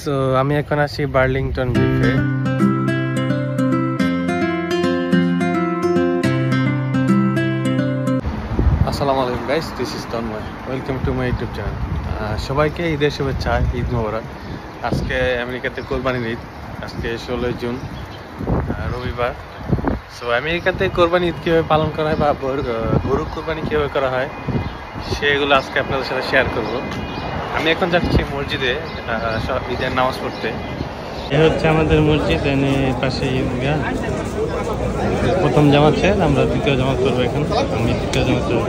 So আমি এখন আছি বার্লিংটন বিফে। আসসালামু আলাইকুম guys, this is Tanmoy, welcome to my YouTube channel. সবাইকে ঈদের শুভেচ্ছা, ঈদ মোবারক। আজকে আমেরিকাতে কোরবানির ঈদ, আজকে 16 জুন রবিবার। সো আমেরিকাতে কোরবানি ঈদ কীভাবে পালন করা হয় বা গরু কোরবানি কীভাবে করা হয় সেগুলো আজকে আপনাদের সাথে শেয়ার করব। আমি এখন যাচ্ছি মসজিদে ঈদের নামাজ পড়তে। এই হচ্ছে আমাদের মসজিদ, এনে পাশে ঈদগাহ। প্রথম জামাত শেষ, আমরা দ্বিতীয় জামাত করবো। এখন আমি দ্বিতীয় জামাত করবো।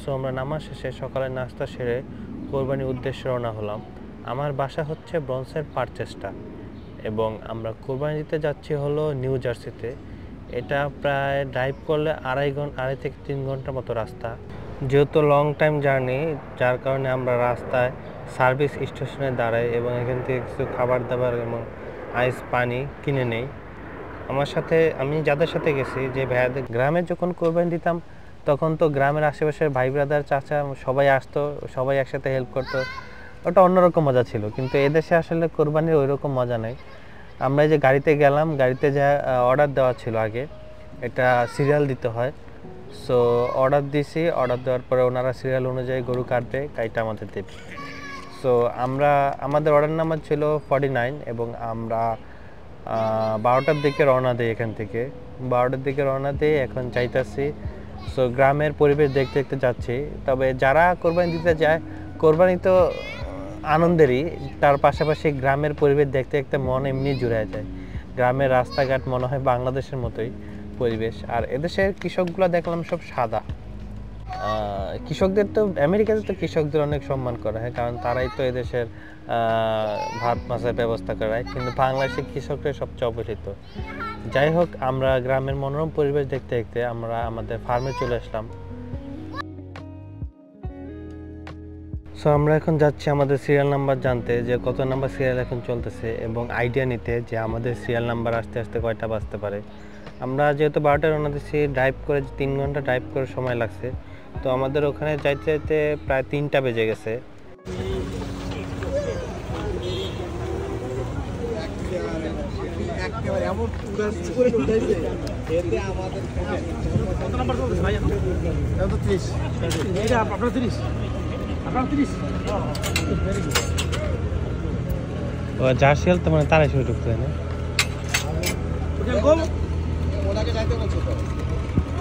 সো আমরা নামাজ শেষে সকালে নাস্তা সেরে কোরবানির উদ্দেশ্যে রওনা হলাম। আমার বাসা হচ্ছে ব্রন্সের পারচেস্টা এবং আমরা কোরবানি দিতে যাচ্ছি হলো নিউ জার্সিতে। এটা প্রায় ড্রাইভ করলে আড়াই থেকে 3 ঘন্টার মতো রাস্তা। যেহেতু লং টাইম জার্নি, যার কারণে আমরা রাস্তায় সার্ভিস স্টেশনে দাঁড়াই এবং এখান থেকে কিছু খাবার দাবার এবং আইস পানি কিনে নেই। আমি যাদের সাথে গেছি, যে ভাইয়াদের গ্রামে যখন কোরবানি দিতাম তখন তো গ্রামের আশেপাশের ভাই ব্রাদার চাচা সবাই আসতো, সবাই একসাথে হেল্প করতো, ওটা অন্যরকম মজা ছিল। কিন্তু এদেশে আসলে কোরবানির ওই রকম মজা নেই। আমরা যে গাড়িতে গেলাম, গাড়িতে যা অর্ডার দেওয়া ছিল আগে, এটা সিরিয়াল দিতে হয়। সো অর্ডার দিয়েছি, অর্ডার দেওয়ার পরে ওনারা সিরিয়াল অনুযায়ী গরু কাটবে, কাইটা আমাদের দেবে। সো আমাদের অর্ডার নাম্বার ছিল 49 এবং আমরা 12টার দিকে রওনা দিই। এখান থেকে 12টার দিকে রওনা দিয়ে এখন যাইতেছি। সো গ্রামের পরিবেশ দেখতে দেখতে যাচ্ছি। তবে যারা কোরবানি দিতে যায়, কোরবানি তো আনন্দেরই, তার পাশাপাশি গ্রামের পরিবেশ দেখতে দেখতে মন এমনি জুড়ে যায়। গ্রামের রাস্তাঘাট মনে হয় বাংলাদেশের মতোই পরিবেশ। আর এদেশের কৃষকগুলো দেখলাম সব সাদা। কৃষকদের তো আমেরিকাতে তো কৃষকদের অনেক সম্মান করা হয়, কারণ তারাই তো এদেশের ভাত মাছের ব্যবস্থা করায়। কিন্তু বাংলাদেশের কৃষকরাই সবচেয়ে অবহেলিত। যাই হোক, আমরা গ্রামের মনোরম পরিবেশ দেখতে দেখতে আমরা আমাদের ফার্মে চলে আসলাম। সো আমরা এখন যাচ্ছি আমাদের সিরিয়াল নাম্বার জানতে, যে কত নাম্বার সিরিয়াল এখন চলতেছে, এবং আইডিয়া নিতে যে আমাদের সিরিয়াল নাম্বার আস্তে আস্তে কয়টা বাজতে পারে। আমরা যেহেতু 12টায় রওনা দিচ্ছি, ড্রাইভ করে 3 ঘন্টা ড্রাইভ করে সময় লাগছে, তো আমাদের ওখানে যাইতে যাইতে প্রায় 3টা বেজে গেছে। জার্সি তো মানে তারাই শুরু ঢুকতে হয় না।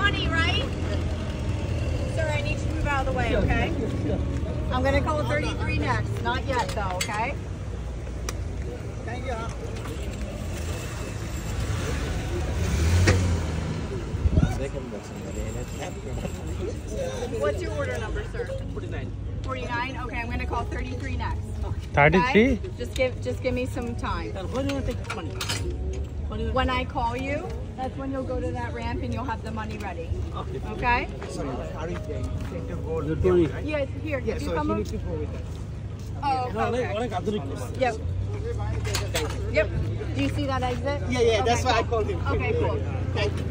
Money, right? Sir, I need to move out of the way, okay? I'm going to call 33 next. Not yet, though, okay? Thank you. What's your order number, sir? 49. 49? Okay, I'm going to call 33 next. 33? Okay? Just give me some time. When I call you, that's when you'll go to that ramp and you'll have the money ready. Okay? Yes, here. Yeah, you so come he up. needs to go with that. Oh, okay. Yep. Yep. Do you see that exit? Yeah, that's why I called him. Okay, cool. Thank you.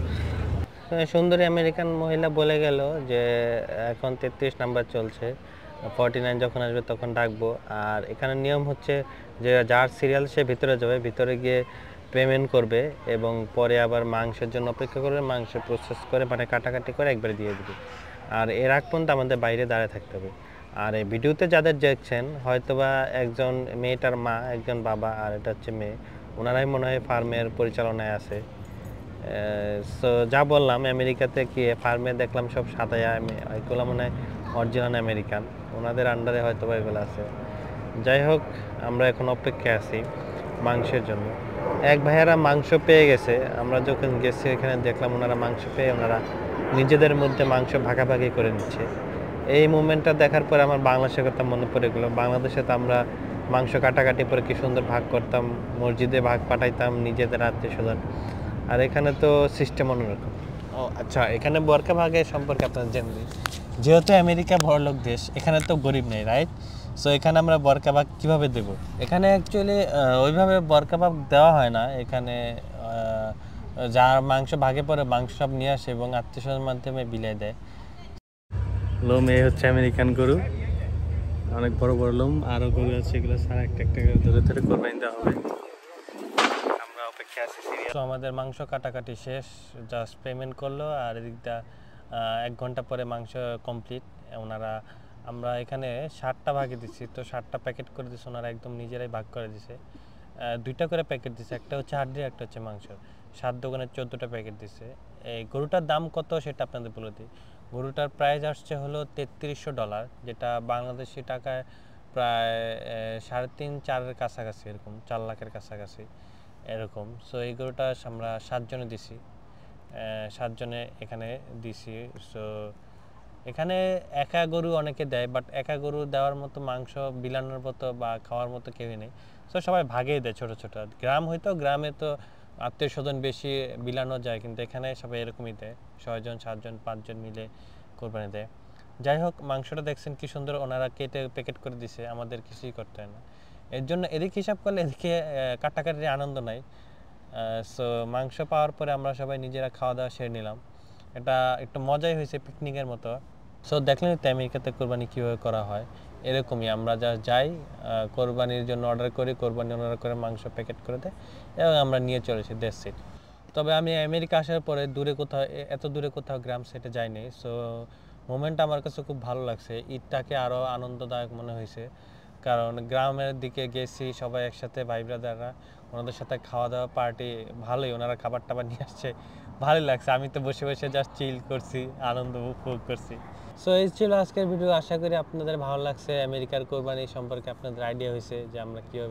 সুন্দরী American মহিলা বলে গেল যে এখন 33 number চলছে, 49 যখন আসবে তখন ডাকবো। আর এখানে নিয়ম হচ্ছে যে যার সিরিয়াল সে ভিতরে যাবে, ভিতরে গিয়ে পেমেন্ট করবে এবং পরে আবার মাংসের জন্য অপেক্ষা করবে, মাংস প্রসেস করে মানে কাটাকাটি করে একবারে দিয়ে দেবে। আর এর আগ পর্যন্ত আমাদের বাইরে দাঁড়িয়ে থাকতে হবে। আর এই ভিডিওতে যাদের দেখছেন, হয়তোবা একজন মেয়েটার মা, একজন বাবা, আর এটা হচ্ছে মেয়ে, ওনারাই মনে হয় ফার্মের পরিচালনায় আছে। সো যা বললাম, আমেরিকাতে কি ফার্মে দেখলাম সব সাদায়া, এগুলো মনে হয় অরিজিনাল আমেরিকান, ওনাদের আন্ডারে হয়তো বা এগুলো আছে। যাই হোক, আমরা এখন অপেক্ষায় আছি মাংসের জন্য। এক ভাইয়ারা মাংস পেয়ে গেছে, আমরা যখন গেছি এখানে দেখলাম ওনারা মাংস পেয়ে ওনারা নিজেদের মধ্যে মাংস ভাগাভাগি করে নিচ্ছে। এই মুভমেন্টটা দেখার পরে আমার বাংলাদেশের কথা মনে পড়ে গেলো। বাংলাদেশে তো আমরা মাংস কাটাকাটি করে কি সুন্দর ভাগ করতাম, মসজিদে ভাগ পাঠাইতাম নিজেদের আত্মীয়স্বজন। আর এখানে তো সিস্টেম অন্যরকম। ও আচ্ছা, এখানে বর্কা ভাগের সম্পর্কে আপনার জানেন, যেহেতু আমেরিকা বড়লোক দেশ, এখানে তো গরিব নেই, রাইট? সো এখানে আমরা বর কাবাব কীভাবে দেব? এখানে অ্যাকচুয়ালি ওইভাবে বর কাবাব দেওয়া হয় না। এখানে যার মাংস ভাগে পড়ে মাংস সব নিয়ে আসে এবং আত্মীয়স্বজনের মাধ্যমে বিলিয়ে দেয়। লোম এই হচ্ছে আমেরিকান গরু, অনেক বড় বড় লোম। আরও গরু আছে, এগুলো সারা একটা একটা ধরে ধরে কোরবানি দেওয়া হবে। আমরা অপেক্ষা আছি। তো আমাদের মাংস কাটাকাটি শেষ, জাস্ট পেমেন্ট করলো আর এদিকটা 1 ঘন্টা পরে মাংস কমপ্লিট। আমরা এখানে 60টা ভাগে দিচ্ছি, তো 60টা প্যাকেট করে দিচ্ছে ওনারা, একদম নিজেরাই ভাগ করে দিছে। 2টা করে প্যাকেট দিছে, একটা হচ্ছে হাড্ডি, একটা হচ্ছে মাংস। 7 দোকানে 14টা প্যাকেট দিছে। এই গরুটার দাম কত সেটা আপনাদের বলে দিই। গরুটার প্রাইস আসছে হলো $3300, যেটা বাংলাদেশি টাকায় প্রায় 3.5-4 কাছাকাছি, এরকম 4 লাখের কাছাকাছি এরকম। সো এই গরুটা আমরা 7 জনে দিছি, 7 জনে এখানে দিছি। সো এখানে একা গরু অনেকে দেয়, বাট একা গরু দেওয়ার মতো মাংস বিলানোর মতো বা খাওয়ার মতো কেউই নেই। সো সবাই ভাগেই দেয় ছোটো ছোটো। গ্রাম হয়তো গ্রামে তো আত্মীয় স্বজন বেশি বিলানো যায়, কিন্তু এখানে সবাই এরকমই দেয়, 6 জন 7 জন 5 জন মিলে কোরবানি দেয়। যাই হোক, মাংসটা দেখছেন কি সুন্দর, ওনারা কেটে প্যাকেট করে দিছে, আমাদের কিছুই করতে হয় না। এর জন্য এদিকে হিসাব করলে এদিকে কাটাকাটির আনন্দ নাই। সো মাংস পাওয়ার পরে আমরা সবাই নিজেরা খাওয়া দাওয়া সেরে নিলাম। এটা একটু মজাই হয়েছে, পিকনিকের মতো। সো দেখলেন তো আমেরিকাতে কোরবানি কীভাবে করা হয়। এরকমই আমরা যা যাই, কোরবানির জন্য অর্ডার করি, কোরবানি অর্ডার করে মাংস প্যাকেট করে দেয় এবং আমরা নিয়ে চলেছি, দ্যাটস ইট। তবে আমি আমেরিকা আসার পরে এত দূরে কোথাও গ্রাম সাইডে যাইনি। সো মোমেন্টটা আমার কাছে খুব ভালো লাগছে, ঈদটাকে আরও আনন্দদায়ক মনে হয়েছে। কারণ গ্রামের দিকে গেছি সবাই একসাথে, ভাই ব্রাদাররা, ওনাদের সাথে খাওয়া দাওয়া পার্টি ভালোই, ওনারা খাবার টাবার নিয়ে আসছে, ভালোই লাগছে। আমি তো বসে বসে জাস্ট চিল করছি, আনন্দ উপভোগ করছি। সো এই ছিল আজকের ভিডিও। আশা করি আপনাদের ভালো লাগছে। আমেরিকার কোরবানি সম্পর্কে আপনাদের আইডিয়া হয়েছে যে আমরা কীভাবে